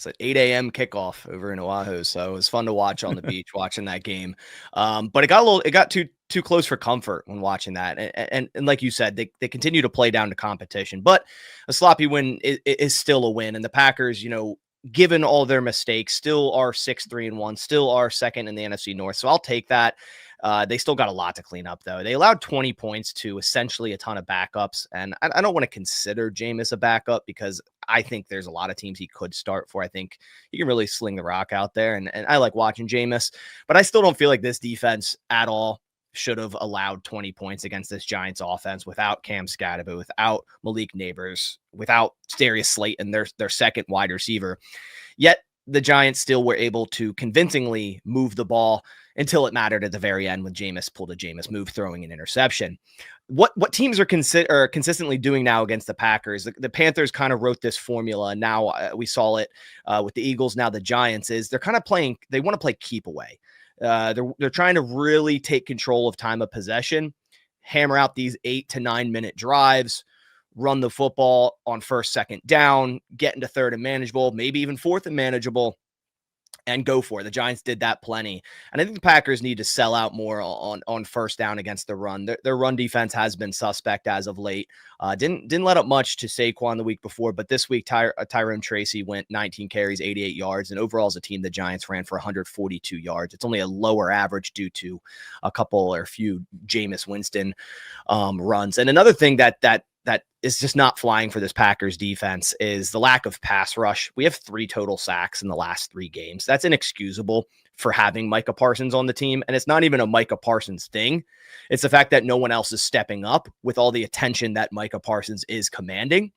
It's an 8 a.m. kickoff over in Oahu, so it was fun to watch on the beach watching that game. But it got too close for comfort when watching that. And like you said, they continue to play down to competition, but a sloppy win is still a win. And the Packers, given all their mistakes, still are 6-3-1, still are second in the NFC North. So I'll take that. They still got a lot to clean up, though. They allowed 20 points to essentially a ton of backups. And I don't want to consider Jameis a backup because I think there's a lot of teams he could start for. I think he can really sling the rock out there. And I like watching Jameis, but I still don't feel like this defense at all should have allowed 20 points against this Giants offense without Cam Scadaboo, without Malik Neighbors, without Darius Slayton, their second wide receiver. Yet the Giants still were able to convincingly move the ball until it mattered at the very end when Jameis pulled a Jameis move, throwing an interception. What teams are consistently doing now against the Packers? The Panthers kind of wrote this formula, and now we saw it with the Eagles. Now the Giants is they're kind of playing. They want to play keep away. They're trying to really take control of time of possession, hammer out these 8 to 9 minute drives, run the football on first, second down, get into third and manageable, maybe even fourth and manageable, and go for it. The Giants did that plenty. And I think the Packers need to sell out more on first down against the run. Their run defense has been suspect as of late. Didn't let up much to Saquon the week before, but this week Tyrone Tracy went 19 carries, 88 yards, and overall as a team, the Giants ran for 142 yards. It's only a lower average due to a couple or a few Jameis Winston runs. And another thing that is just not flying for this Packers defense is the lack of pass rush. We have 3 total sacks in the last 3 games. That's inexcusable for having Micah Parsons on the team. And it's not even a Micah Parsons thing. It's the fact that no one else is stepping up with all the attention that Micah Parsons is commanding.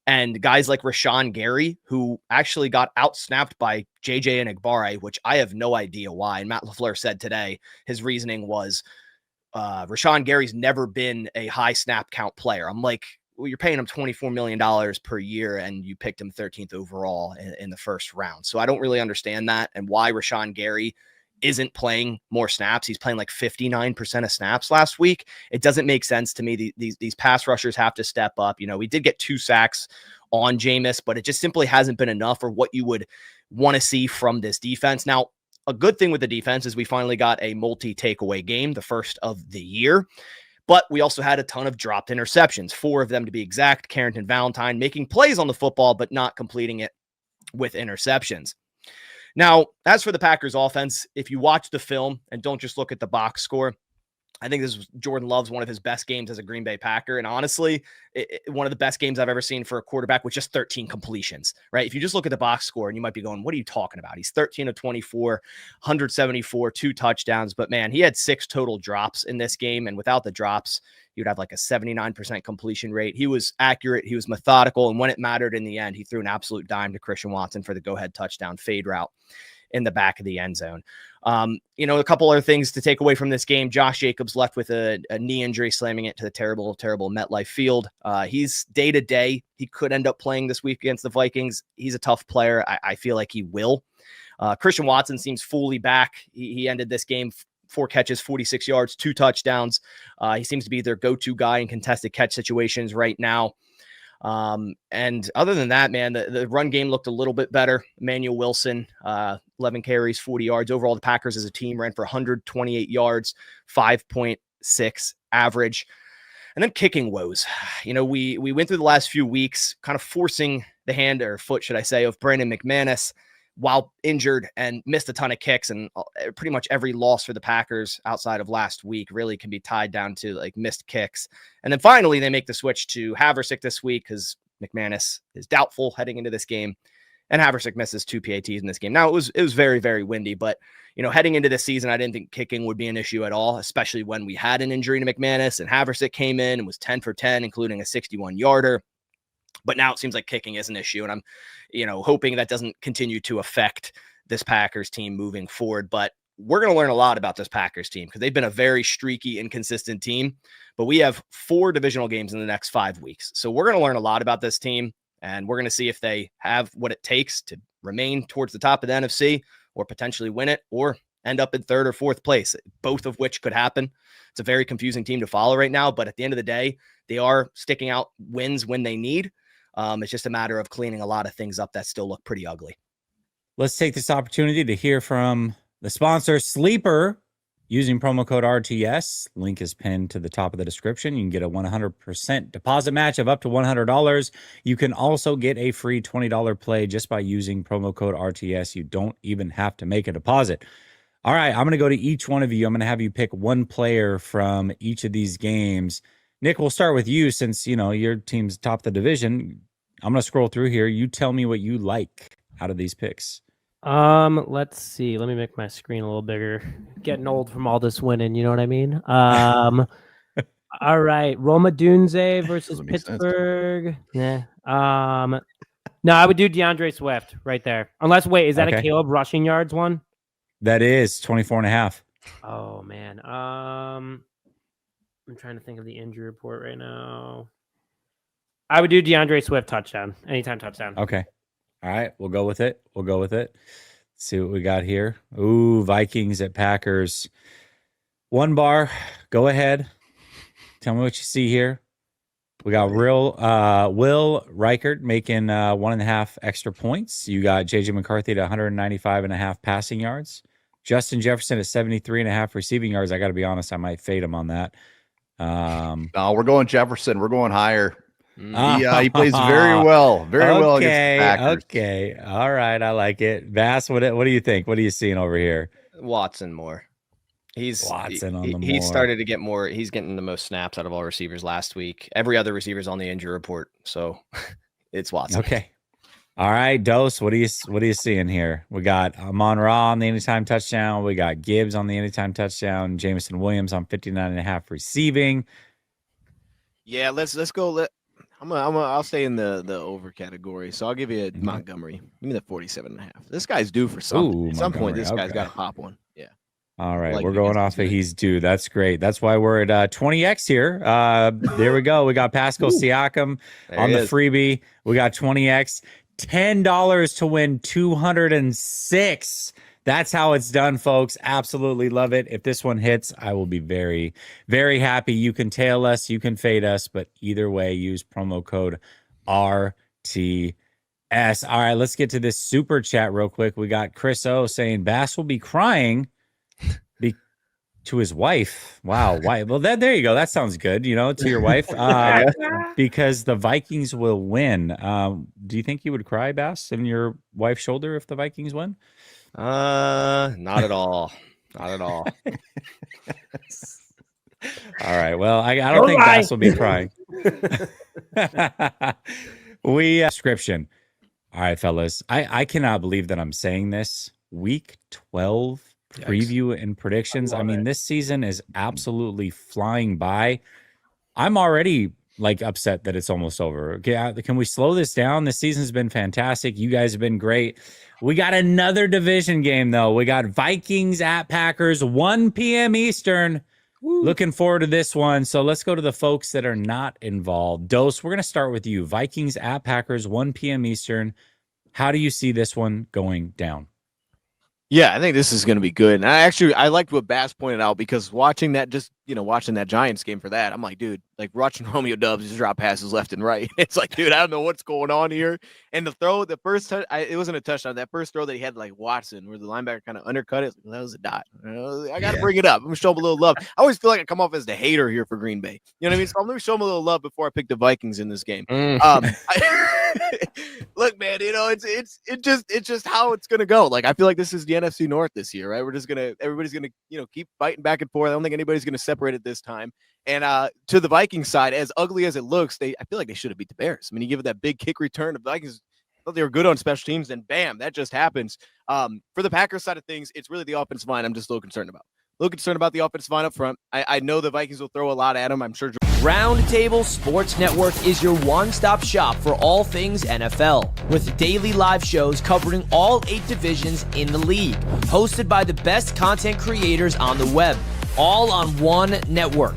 And guys like Rashawn Gary, who actually got out-snapped by JJ Enagbare, which I have no idea why. And Matt LaFleur said today his reasoning was Rashawn Gary's never been a high snap count player. I'm like, well, you're paying him $24 million per year and you picked him 13th overall in the first round. So I don't really understand that and why Rashawn Gary isn't playing more snaps. He's playing like 59% of snaps last week. It doesn't make sense to me. These pass rushers have to step up. We did get 2 sacks on Jameis, but it just simply hasn't been enough for what you would want to see from this defense. Now, a good thing with the defense is we finally got a multi-takeaway game, the first of the year. But we also had a ton of dropped interceptions, 4 of them to be exact. Carrington Valentine making plays on the football, but not completing it with interceptions. Now, as for the Packers offense, if you watch the film and don't just look at the box score, I think this was Jordan Love's one of his best games as a Green Bay Packer. And honestly, one of the best games I've ever seen for a quarterback with just 13 completions, right? If you just look at the box score and you might be going, what are you talking about? He's 13 of 24, 174, 2 touchdowns. But man, he had 6 total drops in this game. And without the drops, you'd have like a 79% completion rate. He was accurate. He was methodical. And when it mattered in the end, he threw an absolute dime to Christian Watson for the go-ahead touchdown fade route in the back of the end zone. A couple other things to take away from this game. Josh Jacobs left with a knee injury, slamming it to the terrible MetLife Field. He's day to day. He could end up playing this week against the Vikings. He's a tough player. I feel like he will. Christian Watson seems fully back. He ended this game 4 catches, 46 yards, 2 touchdowns. He seems to be their go-to guy in contested catch situations right now. And other than that, man, the run game looked a little bit better. Emmanuel Wilson, 11 carries, 40 yards. Overall, the Packers as a team ran for 128 yards, 5.6 average. And then kicking woes. We went through the last few weeks kind of forcing the hand or foot, should I say, of Brandon McManus while injured and missed a ton of kicks. And pretty much every loss for the Packers outside of last week really can be tied down to like missed kicks. And then finally they make the switch to Haversick this week because McManus is doubtful heading into this game. And Haversick misses 2 PATs in this game. Now it was very, very windy, but heading into this season, I didn't think kicking would be an issue at all, especially when we had an injury to McManus and Haversick came in and was 10 for 10, including a 61 yarder. But now it seems like kicking is an issue, and I'm, hoping that doesn't continue to affect this Packers team moving forward. But we're going to learn a lot about this Packers team because they've been a very streaky, inconsistent team. But we have 4 divisional games in the next 5 weeks. So we're going to learn a lot about this team, and we're going to see if they have what it takes to remain towards the top of the NFC or potentially win it or end up in 3rd or 4th place, both of which could happen. It's a very confusing team to follow right now, but at the end of the day, they are sticking out wins when they need. It's just a matter of cleaning a lot of things up that still look pretty ugly. let's take this opportunity to hear from the sponsor, Sleeper, using promo code RTS. Link is pinned to the top of the description. You can get a 100% deposit match of up to $100. You can also get a free $20 play just by using promo code RTS. You don't even have to make a deposit. All right, I'm going to go to each one of you. I'm going to have you pick one player from each of these games. Nick, we'll start with you since, your team's top of the division. I'm going to scroll through here. You tell me what you like out of these picks. Let's see. Let me make my screen a little bigger. Getting old from all this winning, you know what I mean? All right. Roma Dunze versus Pittsburgh. Yeah. No, I would do DeAndre Swift right there. Unless, wait, is that a Caleb rushing yards one? That is 24.5. Oh man. I'm trying to think of the injury report right now. I would do DeAndre Swift touchdown. Anytime touchdown. Okay. All right. We'll go with it. Let's see what we got here. Ooh, Vikings at Packers. One bar. Go ahead. Tell me what you see here. We got Will Reichert making 1.5 extra points. You got JJ McCarthy at 195.5 passing yards. Justin Jefferson at 73.5 receiving yards. I got to be honest, I might fade him on that. No, we're going Jefferson. We're going higher. He plays very well. Very well against the Packers. Okay. All right. I like it. Bass, what do you think? What are you seeing over here? Watson more. He started to get more. He's getting the most snaps out of all receivers last week. Every other receiver's on the injury report. So it's Watson. Okay. All right, Dose, what are you seeing here? We got Amon-Ra on the anytime touchdown. We got Gibbs on the anytime touchdown. Jameson Williams on 59.5 receiving. Yeah, let's go. I'll stay in the over category. So I'll give you a Montgomery. Give me the 47.5. This guy's due for something. At some point, this guy's got to pop one. Yeah. All right, we're going off of he's due. That's great. That's why we're at 20x here. There we go. We got Pascal Siakam on the freebie. We got 20x. $10 to win 206. That's how it's done, folks. Absolutely love it. If this one hits, I will be very, very happy. You can tail us, you can fade us, but either way, use promo code RTS. All right, let's get to this super chat real quick. We got Chris O saying Bass will be crying to his wife. Wow. Why? Well, there you go. That sounds good. To your wife, because the Vikings will win. Do you think you would cry, Bass, in your wife's shoulder if the Vikings win? Not at all. Not at all. All right. Well, I don't think Bass will be crying. Description. All right, fellas. I cannot believe that I'm saying this. Week 12 preview and predictions. I mean, this season is absolutely flying by. I'm already upset that it's almost over. Can we slow this down? This season's been fantastic. You guys have been great. We got another division game though. We got Vikings at Packers, 1 p.m. Eastern. Woo. Looking forward to this one. So let's go to the folks that are not involved. Dose, we're going to start with you. Vikings at Packers, 1 p.m. Eastern. How do you see this one going down? Yeah, I think this is going to be good. And I liked what Bass pointed out, because watching that Giants game for that, I'm like, dude, watching Romeo Dubs just drop passes left and right. It's like, dude, I don't know what's going on here. And the first it wasn't a touchdown. That first throw that he had Watson, where the linebacker kind of undercut it, that was a dot. I got to bring it up. I'm going to show him a little love. I always feel like I come off as the hater here for Green Bay. You know what I mean? So I'm going to show him a little love before I pick the Vikings in this game. Look, man, it's just how it's gonna go. I feel like this is the NFC North this year, right? Everybody's gonna keep fighting back and forth. I don't think anybody's gonna separate it this time. And to the Vikings side, as ugly as it looks, I feel like they should have beat the Bears. I mean, you give it that big kick return. The Vikings thought they were good on special teams, and bam, that just happens. For the Packers side of things, it's really the offensive line I'm just a little concerned about. The offensive line up front. I know the Vikings will throw a lot at them. I'm sure. Roundtable Sports Network is your one-stop shop for all things NFL, with daily live shows covering all 8 divisions in the league, hosted by the best content creators on the web, all on one network.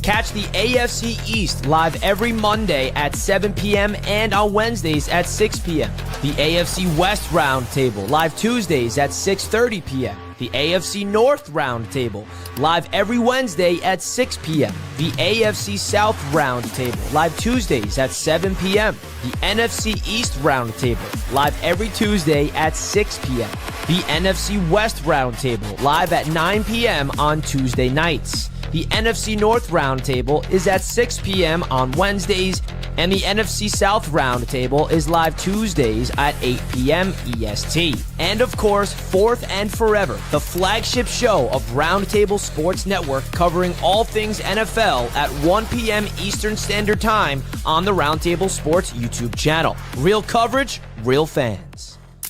Catch the AFC East live every Monday at 7 p.m. and on Wednesdays at 6 p.m. The AFC West Roundtable live Tuesdays at 6:30 p.m. The AFC North Roundtable live every Wednesday at 6 p.m. The AFC South Roundtable live Tuesdays at 7 p.m. The NFC East Roundtable live every Tuesday at 6 p.m. The NFC West Roundtable live at 9 p.m. on Tuesday nights. The NFC North Roundtable is at 6 p.m. on Wednesdays, and the NFC South Roundtable is live Tuesdays at 8 p.m. EST. And of course, fourth and forever, the flagship show of Roundtable Sports Network covering all things NFL at 1 p.m. Eastern Standard Time on the Roundtable Sports YouTube channel. Real coverage, real fans.